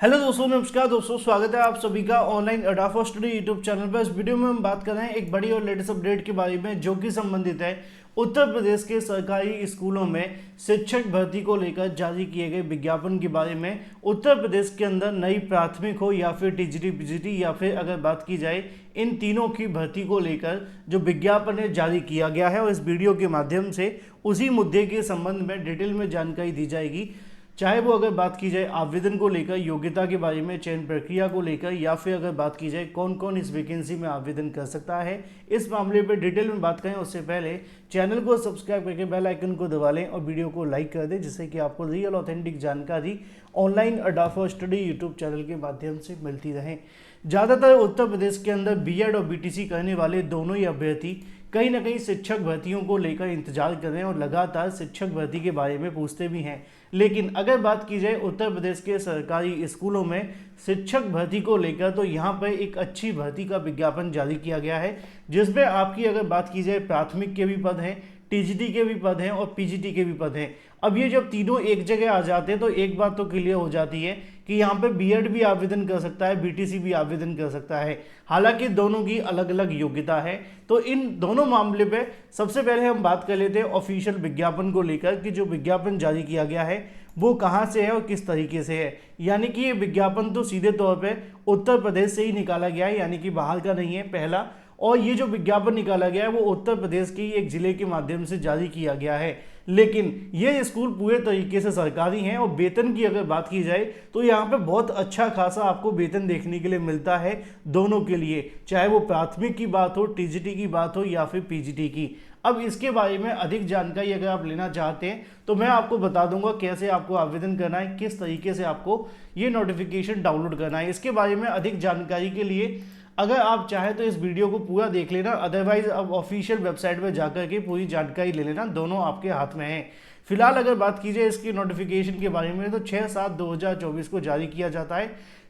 Hello दोस्तों, नमस्कार दोस्तों, स्वागत है आप सभी का ऑनलाइन अड्डा फॉर स्टडी यूट्यूब चैनल पर। इस वीडियो में हम बात कर रहे हैं एक बड़ी और लेटेस्ट अपडेट के बारे में, जो कि संबंधित है उत्तर प्रदेश के सरकारी स्कूलों में शिक्षक भर्ती को लेकर जारी किए गए विज्ञापन के बारे में। उत्तर प्रदेश के अंदर नई प्राथमिक हो या फिर टीजीटी पीजीटी या फिर अगर बात की जाए इन तीनों की भर्ती को लेकर जो विज्ञापन है जारी किया गया है, और इस वीडियो के माध्यम से उसी मुद्दे के संबंध में डिटेल में जानकारी दी जाएगी। चाहे वो अगर बात की जाए आवेदन को लेकर, योग्यता के बारे में, चयन प्रक्रिया को लेकर, या फिर अगर बात की जाए कौन कौन इस वैकेंसी में आवेदन कर सकता है, इस मामले पे डिटेल में बात करें उससे पहले चैनल को सब्सक्राइब करके बेल आइकन को दबा लें और वीडियो को लाइक कर दें, जिससे कि आपको रियल ऑथेंटिक जानकारी ऑनलाइन अड्डा फॉर स्टडी यूट्यूब चैनल के माध्यम से मिलती रहे। ज़्यादातर उत्तर प्रदेश के अंदर बीएड और बीटीसी करने वाले दोनों ही अभ्यर्थी कहीं ना कहीं शिक्षक भर्तियों को लेकर इंतजार कर रहे हैं और लगातार शिक्षक भर्ती के बारे में पूछते भी हैं। लेकिन अगर बात की जाए उत्तर प्रदेश के सरकारी स्कूलों में शिक्षक भर्ती को लेकर, तो यहाँ पर एक अच्छी भर्ती का विज्ञापन जारी किया गया है, जिसमें आपकी अगर बात की जाए प्राथमिक के भी पद हैं, टीजीटी के भी पद हैं और पीजीटी के भी पद हैं। अब ये जब तीनों एक जगह आ जाते हैं तो एक बात तो क्लियर हो जाती है कि यहाँ पे बीएड भी आवेदन कर सकता है, बीटीसी भी आवेदन कर सकता है। हालांकि दोनों की अलग अलग योग्यता है। तो इन दोनों मामले पे सबसे पहले हम बात कर लेते हैं ऑफिशियल विज्ञापन को लेकर कि जो विज्ञापन जारी किया गया है वो कहाँ से है और किस तरीके से है। यानी कि ये विज्ञापन तो सीधे तौर पर उत्तर प्रदेश से ही निकाला गया है, यानी कि बाहर का नहीं है पहला। और ये जो विज्ञापन निकाला गया है वो उत्तर प्रदेश के एक जिले के माध्यम से जारी किया गया है। लेकिन ये स्कूल पूरे तरीके से सरकारी हैं और वेतन की अगर बात की जाए तो यहाँ पे बहुत अच्छा खासा आपको वेतन देखने के लिए मिलता है दोनों के लिए, चाहे वो प्राथमिक की बात हो, टीजीटी की बात हो या फिर पीजीटी की। अब इसके बारे में अधिक जानकारी अगर आप लेना चाहते हैं तो मैं आपको बता दूंगा कैसे आपको आवेदन करना है, किस तरीके से आपको ये नोटिफिकेशन डाउनलोड करना है। इसके बारे में अधिक जानकारी के लिए अगर आप चाहें तो इस वीडियो को पूरा देख लेना, अदरवाइज अब ऑफिशियल वेबसाइट पर जाकर के पूरी जानकारी ले लेना, दोनों आपके हाथ में है। फिलहाल अगर बात की जाए इसकी नोटिफिकेशन के बारे में तो 6/7/2024 को जारी किया जाता है।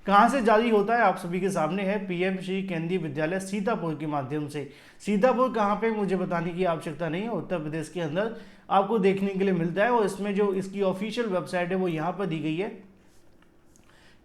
कहाँ से जारी होता है आप सभी के सामने है, पीएम श्री केंद्रीय विद्यालय सीतापुर के माध्यम से। सीतापुर कहाँ पे मुझे बताने की आवश्यकता नहीं है, उत्तर प्रदेश के अंदर आपको देखने के लिए मिलता है। और इसमें जो इसकी ऑफिशियल वेबसाइट है वो यहाँ पर दी गई है,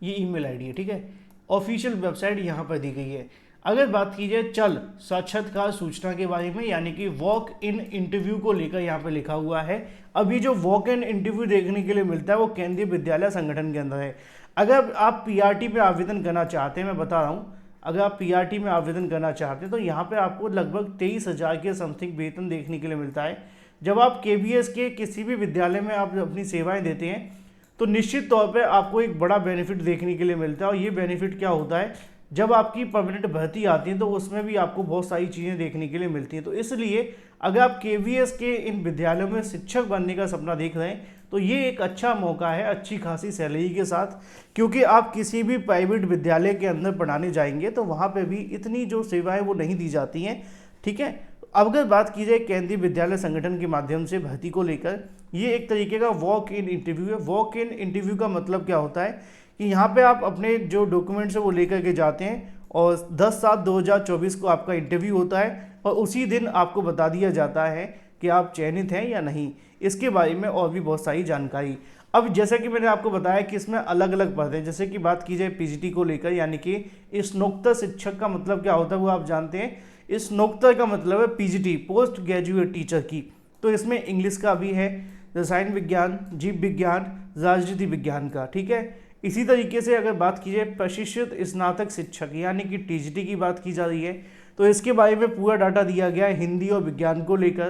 ये ईमेल आईडी है, ठीक है। ऑफिशियल वेबसाइट यहाँ पर दी गई है। अगर बात की जाए चल साक्षात्कार सूचना के बारे में, यानी कि वॉक इन इंटरव्यू को लेकर यहाँ पे लिखा हुआ है। अभी जो वॉक इन इंटरव्यू देखने के लिए मिलता है वो केंद्रीय विद्यालय संगठन के अंदर है। अगर आप पीआरटी में आवेदन करना चाहते हैं, मैं बता रहा हूँ, अगर आप पीआरटी में आवेदन करना चाहते हैं तो यहाँ पे आपको लगभग 23,000 के समथिंग वेतन देखने के लिए मिलता है। जब आप केवीएस के किसी भी विद्यालय में आप अपनी सेवाएं देते हैं तो निश्चित तौर पे आपको एक बड़ा बेनिफिट देखने के लिए मिलता है। और ये बेनिफिट क्या होता है, जब आपकी परमानेंट भर्ती आती है तो उसमें भी आपको बहुत सारी चीज़ें देखने के लिए मिलती हैं। तो इसलिए अगर आप केवीएस के इन विद्यालयों में शिक्षक बनने का सपना देख रहे हैं तो ये एक अच्छा मौका है, अच्छी खासी सैलरी के साथ। क्योंकि आप किसी भी प्राइवेट विद्यालय के अंदर पढ़ाने जाएंगे तो वहाँ पर भी इतनी जो सेवाएँ वो नहीं दी जाती हैं, ठीक है। अब अगर बात की जाए केंद्रीय विद्यालय संगठन के माध्यम से भर्ती को लेकर, ये एक तरीके का वॉक इन इंटरव्यू है। वॉक इन इंटरव्यू का मतलब क्या होता है कि यहाँ पे आप अपने जो डॉक्यूमेंट्स है वो लेकर के जाते हैं और 10/7/2024 को आपका इंटरव्यू होता है और उसी दिन आपको बता दिया जाता है कि आप चयनित हैं या नहीं। इसके बारे में और भी बहुत सारी जानकारी। अब जैसा कि मैंने आपको बताया कि इसमें अलग अलग पद हैं। जैसे कि बात की जाए पीजीटी को लेकर, यानी कि स्नातक शिक्षक का मतलब क्या होता है वो आप जानते हैं। स्नातक का मतलब है पीजीटी, पोस्ट ग्रेजुएट टीचर की। तो इसमें इंग्लिश का भी है, रसायन विज्ञान, जीव विज्ञान, राजनीति विज्ञान का, ठीक है। इसी तरीके से अगर बात की जाए प्रशिक्षित स्नातक शिक्षक यानी कि टीजीटी की बात की जा रही है तो इसके बारे में पूरा डाटा दिया गया है हिंदी और विज्ञान को लेकर।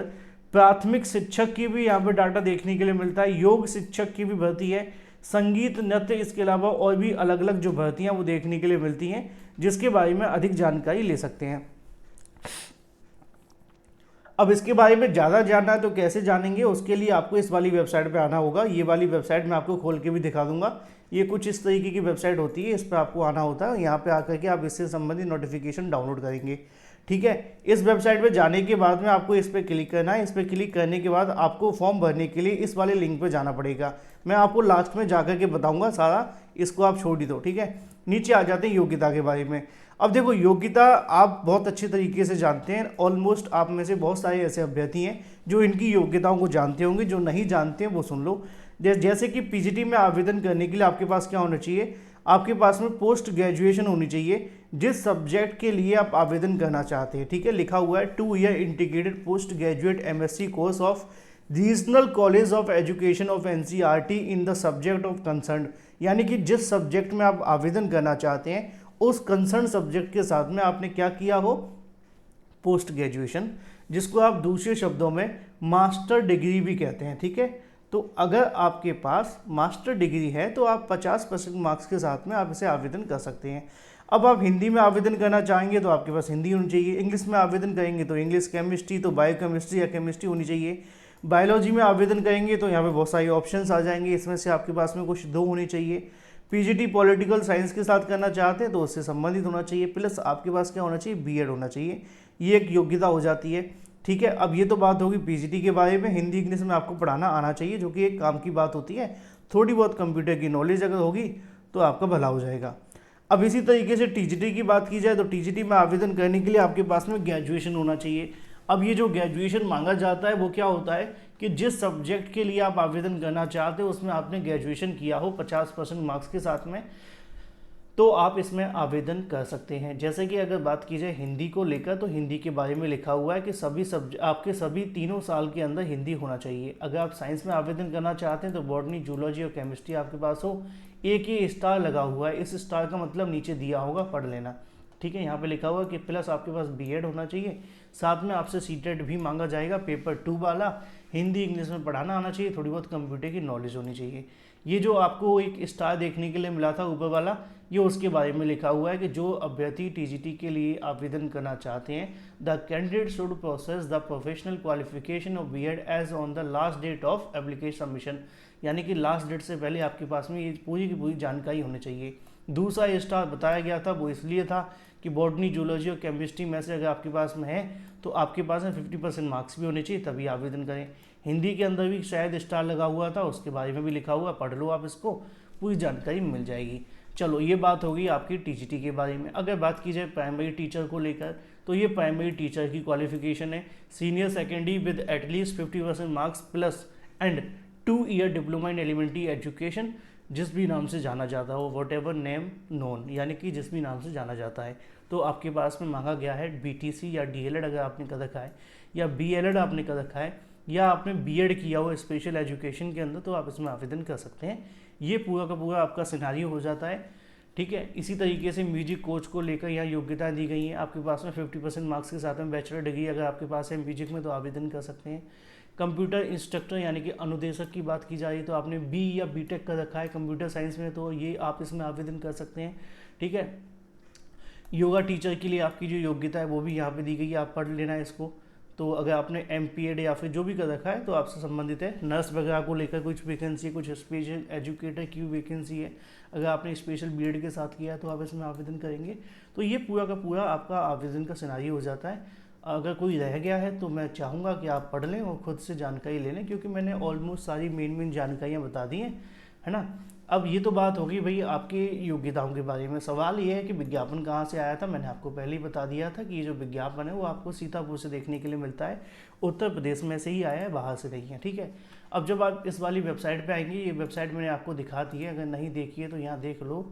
प्राथमिक शिक्षक की भी यहाँ पर डाटा देखने के लिए मिलता है। योग शिक्षक की भी भर्ती है, संगीत नृत्य, इसके अलावा और भी अलग अलग जो भर्तियाँ वो देखने के लिए मिलती हैं, जिसके बारे में अधिक जानकारी ले सकते हैं। अब इसके बारे में ज़्यादा जानना है तो कैसे जानेंगे, उसके लिए आपको इस वाली वेबसाइट पे आना होगा। ये वाली वेबसाइट मैं आपको खोल के भी दिखा दूंगा। ये कुछ इस तरीके की वेबसाइट होती है, इस पर आपको आना होता है। यहाँ पे आकर के आप इससे संबंधित नोटिफिकेशन डाउनलोड करेंगे, ठीक है। इस वेबसाइट पे जाने के बाद में आपको इस पर क्लिक करना है। इस पर क्लिक करने के बाद आपको फॉर्म भरने के लिए इस वाले लिंक पर जाना पड़ेगा। मैं आपको लास्ट में जाकर के बताऊँगा सारा, इसको आप छोड़ ही दो, ठीक है। नीचे आ जाते हैं योग्यता के बारे में। अब देखो, योग्यता आप बहुत अच्छे तरीके से जानते हैं। ऑलमोस्ट आप में से बहुत सारे ऐसे अभ्यर्थी हैं जो इनकी योग्यताओं को जानते होंगे, जो नहीं जानते हैं वो सुन लो। जैसे कि पीजीटी में आवेदन करने के लिए आपके पास क्या होना चाहिए, आपके पास में पोस्ट ग्रेजुएशन होनी चाहिए जिस सब्जेक्ट के लिए आप आवेदन करना चाहते हैं। ठीक है, लिखा हुआ है 2 year integrated post graduate MSc course of regional college of education of NCERT in the subject of concern, यानी कि जिस सब्जेक्ट में आप आवेदन करना चाहते हैं उस कंसर्न सब्जेक्ट के साथ में आपने क्या किया हो, पोस्ट ग्रेजुएशन, जिसको आप दूसरे शब्दों में मास्टर डिग्री भी कहते हैं। ठीक है, तो अगर आपके पास मास्टर डिग्री है तो आप 50% मार्क्स के साथ में आप इसे आवेदन कर सकते हैं। अब आप हिंदी में आवेदन करना चाहेंगे तो आपके पास हिंदी होनी चाहिए, इंग्लिश में आवेदन करेंगे तो इंग्लिश, केमिस्ट्री तो बायो केमिस्ट्री या केमिस्ट्री होनी चाहिए, बायोलॉजी में आवेदन करेंगे तो यहाँ पे बहुत सारे ऑप्शंस आ जाएंगे, इसमें से आपके पास में कुछ 2 होनी चाहिए। पीजीटी पॉलिटिकल साइंस के साथ करना चाहते हैं तो उससे संबंधित होना चाहिए, प्लस आपके पास क्या होना चाहिए, बीएड होना चाहिए, ये एक योग्यता हो जाती है। ठीक है, अब ये तो बात होगी पीजीटी के बारे में। हिंदी इंग्लिश में आपको पढ़ाना आना चाहिए, जो कि एक काम की बात होती है। थोड़ी बहुत कंप्यूटर की नॉलेज अगर होगी तो आपका भला हो जाएगा। अब इसी तरीके से टीजीटी की बात की जाए तो टीजीटी में आवेदन करने के लिए आपके पास में ग्रेजुएशन होना चाहिए। अब ये जो ग्रेजुएशन मांगा जाता है वो क्या होता है कि जिस सब्जेक्ट के लिए आप आवेदन करना चाहते हो उसमें आपने ग्रेजुएशन किया हो 50% मार्क्स के साथ में, तो आप इसमें आवेदन कर सकते हैं। जैसे कि अगर बात की जाए हिंदी को लेकर तो हिंदी के बारे में लिखा हुआ है कि आपके सभी 3 साल के अंदर हिंदी होना चाहिए। अगर आप साइंस में आवेदन करना चाहते हैं तो बॉटनी, जूलॉजी और केमिस्ट्री आपके पास हो। एक ही स्टार लगा हुआ है, इस स्टार का मतलब नीचे दिया होगा, पढ़ लेना। ठीक है, यहाँ पे लिखा हुआ है कि प्लस आपके पास बीएड होना चाहिए, साथ में आपसे सीटेट भी मांगा जाएगा पेपर 2 वाला, हिंदी इंग्लिश में पढ़ाना आना चाहिए, थोड़ी बहुत कंप्यूटर की नॉलेज होनी चाहिए। ये जो आपको एक स्टार देखने के लिए मिला था ऊपर वाला, ये उसके बारे में लिखा हुआ है कि जो अभ्यर्थी टीजीटी के लिए आवेदन करना चाहते हैं, the candidate should process the professional qualification of BEd as on the last date of application submission, यानी कि लास्ट डेट से पहले आपके पास में ये पूरी की पूरी जानकारी होनी चाहिए। दूसरा स्टार बताया गया था वो इसलिए था कि बॉटनी, जूलॉजी और केमिस्ट्री में से अगर आपके पास में है तो आपके पास में 50% मार्क्स भी होने चाहिए, तभी आवेदन करें। हिंदी के अंदर भी शायद स्टार लगा हुआ था, उसके बारे में भी लिखा हुआ, पढ़ लो आप, इसको पूरी जानकारी मिल जाएगी। चलो, ये बात होगी आपकी टीजीटी के बारे में। अगर बात की जाए प्राइमरी टीचर को लेकर तो ये प्राइमरी टीचर की क्वालिफिकेशन है senior secondary with at least 50% marks plus and 2 year diploma in elementary education, जिस भी नाम से जाना जाता हो, वॉट एवर नेम नोन, यानी कि जिस भी नाम से जाना जाता है। तो आपके पास में मांगा गया है बीटीसी या डीएलएड अगर आपने कर रखा है, या बीएलएड आपने कर रखा है, या आपने बीएड किया हो स्पेशल एजुकेशन के अंदर, तो आप इसमें आवेदन कर सकते हैं। ये पूरा का पूरा आपका सिनेरियो हो जाता है। ठीक है, इसी तरीके से म्यूजिक कोच को लेकर यहाँ योग्यताएं दी गई हैं। आपके पास में 50% मार्क्स के साथ में बैचलर डिग्री अगर आपके पास है म्यूजिक में तो आवेदन कर सकते हैं। कंप्यूटर इंस्ट्रक्टर यानी कि अनुदेशक की बात की जा रही है तो आपने बी या बीटेक कर रखा है कंप्यूटर साइंस में, तो ये आप इसमें आवेदन कर सकते हैं। ठीक है, योगा टीचर के लिए आपकी जो योग्यता है वो भी यहाँ पे दी गई है, आप पढ़ लेना है इसको। तो अगर आपने एमपीएड या फिर जो भी कर रखा है तो आपसे संबंधित है। नर्स वगैरह को लेकर कुछ वैकेंसी है, कुछ स्पेशल एजुकेटर की वैकेंसी है, अगर आपने स्पेशल बीएड के साथ किया है तो आप इसमें आवेदन करेंगे। तो ये पूरा का पूरा आपका आवेदन का सिनेरियो हो जाता है। अगर कोई रह गया है तो मैं चाहूँगा कि आप पढ़ लें और खुद से जानकारी ले लें, क्योंकि मैंने ऑलमोस्ट सारी मेन जानकारियाँ बता दी हैं, है ना। अब ये तो बात होगी भाई आपकी योग्यताओं के बारे में। सवाल ये है कि विज्ञापन कहाँ से आया था। मैंने आपको पहले ही बता दिया था कि ये जो विज्ञापन है वो आपको सीतापुर से देखने के लिए मिलता है, उत्तर प्रदेश में से ही आया है, बाहर से नहीं है। ठीक है, अब जब आप इस वाली वेबसाइट पे आएंगे, ये वेबसाइट मैंने आपको दिखा दी है, अगर नहीं देखी है तो यहाँ देख लो,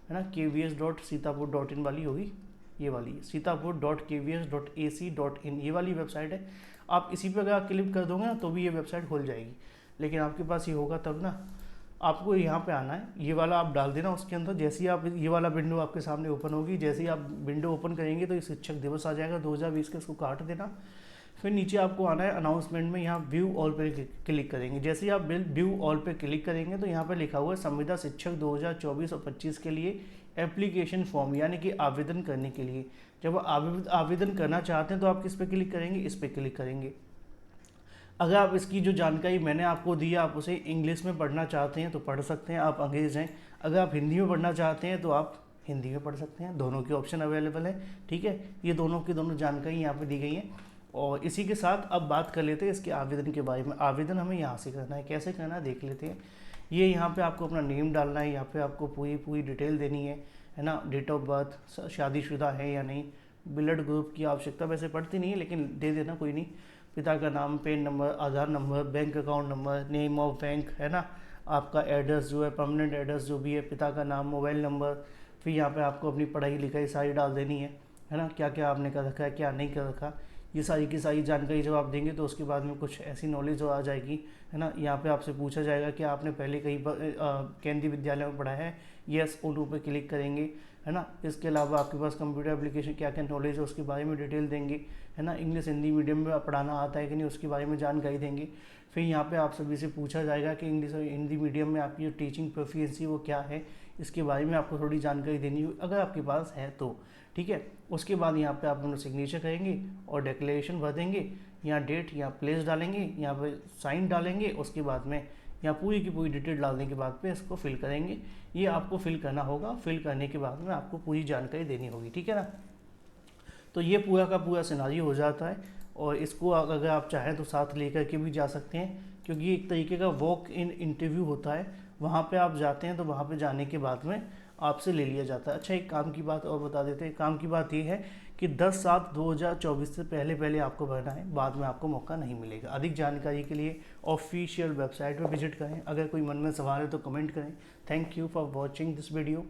है ना। kvs.sitapur.in वाली होगी, ये वाली sitapur.kvs.ac.in, ये वाली वेबसाइट है। आप इसी पर अगर आप क्लिक कर दोगे ना तो भी ये वेबसाइट खुल जाएगी, लेकिन आपके पास ये होगा तब ना। आपको यहाँ पे आना है, ये वाला आप डाल देना उसके अंदर। जैसे ही आप ये वाला विंडो आपके सामने ओपन होगी, जैसे ही आप विंडो ओपन करेंगे तो ये शिक्षक दिवस आ जाएगा 2020 का, इसको काट देना। फिर नीचे आपको आना है अनाउंसमेंट में, यहाँ व्यू ऑल पे क्लिक करेंगे। जैसे ही आप व्यू ऑल पे क्लिक करेंगे तो यहाँ पे लिखा हुआ है संविदा शिक्षक 2024 और 25 के लिए एप्लीकेशन फॉर्म, यानी कि आवेदन करने के लिए। जब आप आवेदन करना चाहते हैं तो आप किस पे क्लिक करेंगे, इस पे क्लिक करेंगे। अगर आप इसकी जो जानकारी मैंने आपको दी है आप उसे इंग्लिश में पढ़ना चाहते हैं तो पढ़ सकते हैं, आप अंग्रेज़ हैं। अगर आप हिंदी में पढ़ना चाहते हैं तो आप हिंदी में पढ़ सकते हैं, दोनों के ऑप्शन अवेलेबल है। ठीक है, ये दोनों की दोनों जानकारी यहाँ पे दी गई हैं। और इसी के साथ अब बात कर लेते हैं इसके आवेदन के बारे में। आवेदन हमें यहाँ से करना है, कैसे करना है देख लेते हैं। ये यहाँ पे आपको अपना नेम डालना है, यहाँ पे आपको पूरी डिटेल देनी है ना। डेट ऑफ बर्थ, शादीशुदा है या नहीं, ब्लड ग्रुप की आवश्यकता वैसे पड़ती नहीं है लेकिन दे देना, कोई नहीं। पिता का नाम, PAN number, Aadhaar number, bank account number, name of bank, है ना। आपका एड्रेस जो है, परमानेंट एड्रेस जो भी है, पिता का नाम, मोबाइल नंबर, फिर यहाँ पे आपको अपनी पढ़ाई लिखाई सारी डाल देनी है ना, क्या क्या आपने कर रखा है, क्या नहीं कर रखा, ये सारी की सारी जानकारी जब आप देंगे तो उसके बाद में कुछ ऐसी नॉलेज आ जाएगी, है ना। यहाँ पे आपसे पूछा जाएगा कि आपने पहले कहीं पर केंद्रीय विद्यालय में पढ़ा है, यस उन पे क्लिक करेंगे, है ना। इसके अलावा आपके पास कंप्यूटर एप्लीकेशन क्या क्या नॉलेज है उसके बारे में डिटेल देंगे, है ना। इंग्लिश हिंदी मीडियम में पढ़ाना आता है कि नहीं उसके बारे में जानकारी देंगे। फिर यहाँ पे आप सभी से पूछा जाएगा कि इंग्लिश और हिंदी मीडियम में आपकी जो टीचिंग प्रोफिशिएंसी वो क्या है, इसके बारे में आपको थोड़ी जानकारी देनी होगी अगर आपके पास है तो, ठीक है। उसके बाद यहाँ पे आप अपना सिग्नेचर करेंगे और डिक्लेरेशन भर देंगे, यहाँ डेट, यहाँ प्लेस डालेंगे, यहाँ पे साइन डालेंगे, उसके बाद में यहाँ पूरी की पूरी डिटेल डालने के बाद पे इसको फिल करेंगे। ये आपको फिल करना होगा, फिल करने के बाद में आपको पूरी जानकारी देनी होगी, ठीक है ना। तो ये पूरा का पूरा सिनारियो हो जाता है और इसको अगर आप चाहें तो साथ लेकर के भी जा सकते हैं, क्योंकि एक तरीके का वॉक इन इंटरव्यू होता है, वहाँ पे आप जाते हैं तो वहाँ पे जाने के बाद में आपसे ले लिया जाता है। अच्छा, एक काम की बात और बता देते हैं। काम की बात ये है कि 10/7/2024 से पहले पहले आपको भरना है, बाद में आपको मौका नहीं मिलेगा। अधिक जानकारी के लिए ऑफिशियल वेबसाइट पर विजिट करें। अगर कोई मन में सवाल है तो कमेंट करें। Thank you for watching this video.